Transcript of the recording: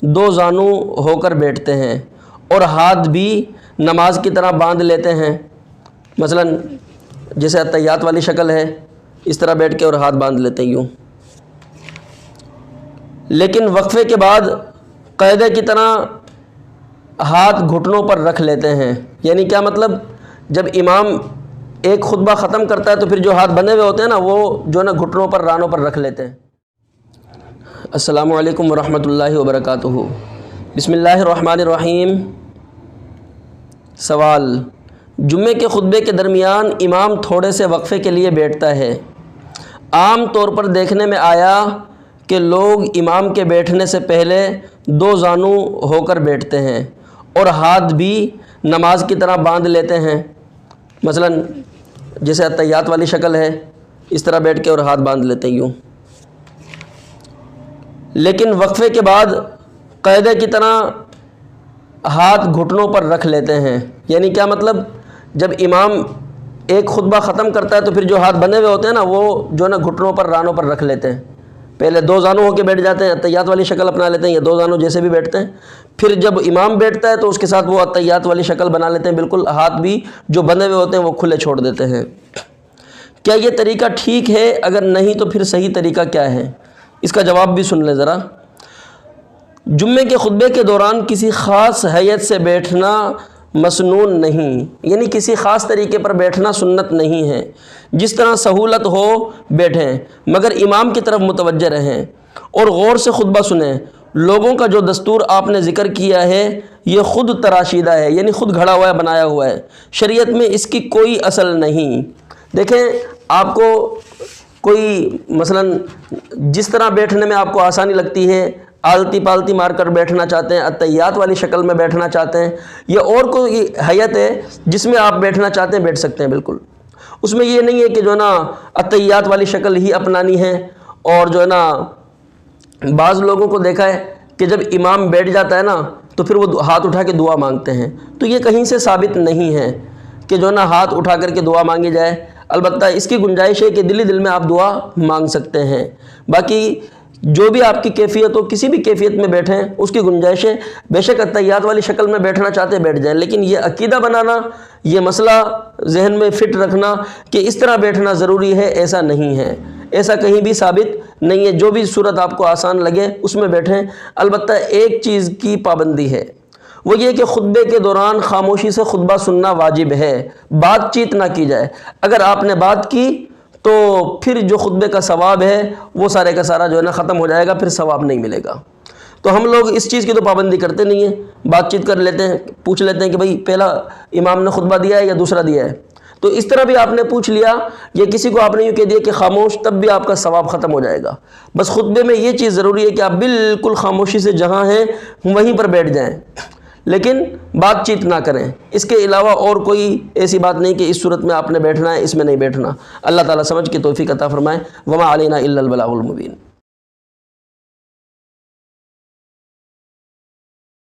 دو زانو ہو کر بیٹھتے ہیں اور ہاتھ بھی نماز کی طرح باندھ لیتے ہیں، مثلا جیسے اتحیات والی شکل ہے اس طرح بیٹھ کے اور ہاتھ باندھ لیتے ہیں یوں، لیکن وقفے کے بعد قاعدے کی طرح ہاتھ گھٹنوں پر رکھ لیتے ہیں۔ یعنی کیا مطلب؟ جب امام ایک خطبہ ختم کرتا ہے تو پھر جو ہاتھ بندھے ہوئے ہوتے ہیں نا وہ جو ہے نا گھٹنوں پر رانوں پر رکھ لیتے ہیں۔ السلام علیکم ورحمۃ اللہ وبرکاتہ۔ بسم اللہ الرحمن الرحیم۔ سوال: جمعے کے خطبے کے درمیان امام تھوڑے سے وقفے کے لیے بیٹھتا ہے۔ عام طور پر دیکھنے میں آیا کہ لوگ امام کے بیٹھنے سے پہلے دو زانو ہو کر بیٹھتے ہیں اور ہاتھ بھی نماز کی طرح باندھ لیتے ہیں، مثلا جیسے اتحیات والی شکل ہے اس طرح بیٹھ کے اور ہاتھ باندھ لیتے ہیں یوں، لیکن وقفے کے بعد قاعدے کی طرح ہاتھ گھٹنوں پر رکھ لیتے ہیں۔ یعنی کیا مطلب؟ جب امام ایک خطبہ ختم کرتا ہے تو پھر جو ہاتھ بندھے ہوئے ہوتے ہیں نا وہ جو ہے نا گھٹنوں پر رانوں پر رکھ لیتے ہیں۔ پہلے دو زانو ہو کے بیٹھ جاتے ہیں، اتحیات والی شکل اپنا لیتے ہیں، یا دو زانو جیسے بھی بیٹھتے ہیں، پھر جب امام بیٹھتا ہے تو اس کے ساتھ وہ اتحیات والی شکل بنا لیتے ہیں، بالکل ہاتھ بھی جو بندھے ہوئے ہوتے ہیں وہ کھلے چھوڑ دیتے ہیں۔ کیا یہ طریقہ ٹھیک ہے؟ اگر نہیں تو پھر صحیح طریقہ کیا ہے؟ اس کا جواب بھی سن لیں ذرا۔ جمعے کے خطبے کے دوران کسی خاص ہیئت سے بیٹھنا مسنون نہیں، یعنی کسی خاص طریقے پر بیٹھنا سنت نہیں ہے، جس طرح سہولت ہو بیٹھیں، مگر امام کی طرف متوجہ رہیں اور غور سے خطبہ سنیں۔ لوگوں کا جو دستور آپ نے ذکر کیا ہے یہ خود تراشیدہ ہے، یعنی خود گھڑا ہوا ہے، بنایا ہوا ہے، شریعت میں اس کی کوئی اصل نہیں۔ دیکھیں، آپ کو کوئی مثلا جس طرح بیٹھنے میں آپ کو آسانی لگتی ہے، آلتی پالتی مار کر بیٹھنا چاہتے ہیں، اتحیات والی شکل میں بیٹھنا چاہتے ہیں، یا اور کوئی حیت ہے جس میں آپ بیٹھنا چاہتے ہیں، بیٹھ سکتے ہیں بالکل۔ اس میں یہ نہیں ہے کہ جو ہے نا اتحیات والی شکل ہی اپنانی ہے، اور جو ہے نا بعض لوگوں کو دیکھا ہے کہ جب امام بیٹھ جاتا ہے نا تو پھر وہ ہاتھ اٹھا کے دعا مانگتے ہیں، تو یہ کہیں سے ثابت نہیں ہے کہ جو ہے نا ہاتھ اٹھا کر کے دعا مانگی جائے۔ البتہ اس کی گنجائش ہے کہ دل ہی دل میں آپ دعا مانگ سکتے ہیں، باقی جو بھی آپ کی کیفیت ہو، کسی بھی کیفیت میں بیٹھیں اس کی گنجائش ہے۔ بے شک اتحیات والی شکل میں بیٹھنا چاہتے ہیں بیٹھ جائیں، لیکن یہ عقیدہ بنانا، یہ مسئلہ ذہن میں فٹ رکھنا کہ اس طرح بیٹھنا ضروری ہے، ایسا نہیں ہے، ایسا کہیں بھی ثابت نہیں ہے۔ جو بھی صورت آپ کو آسان لگے اس میں بیٹھیں۔ البتہ ایک چیز کی پابندی ہے، وہ یہ کہ خطبے کے دوران خاموشی سے خطبہ سننا واجب ہے، بات چیت نہ کی جائے۔ اگر آپ نے بات کی تو پھر جو خطبے کا ثواب ہے وہ سارے کا سارا جو ہے نا ختم ہو جائے گا، پھر ثواب نہیں ملے گا۔ تو ہم لوگ اس چیز کی تو پابندی کرتے نہیں ہیں، بات چیت کر لیتے ہیں، پوچھ لیتے ہیں کہ بھئی پہلا امام نے خطبہ دیا ہے یا دوسرا دیا ہے، تو اس طرح بھی آپ نے پوچھ لیا، یا کسی کو آپ نے یوں کہہ دیا کہ خاموش، تب بھی آپ کا ثواب ختم ہو جائے گا۔ بس خطبے میں یہ چیز ضروری ہے کہ آپ بالکل خاموشی سے جہاں ہیں وہیں پر بیٹھ جائیں، لیکن بات چیت نہ کریں۔ اس کے علاوہ اور کوئی ایسی بات نہیں کہ اس صورت میں آپ نے بیٹھنا ہے، اس میں نہیں بیٹھنا۔ اللہ تعالیٰ سمجھ کی توفیق عطا فرمائے۔ وما علینا الا البلاغ المبین۔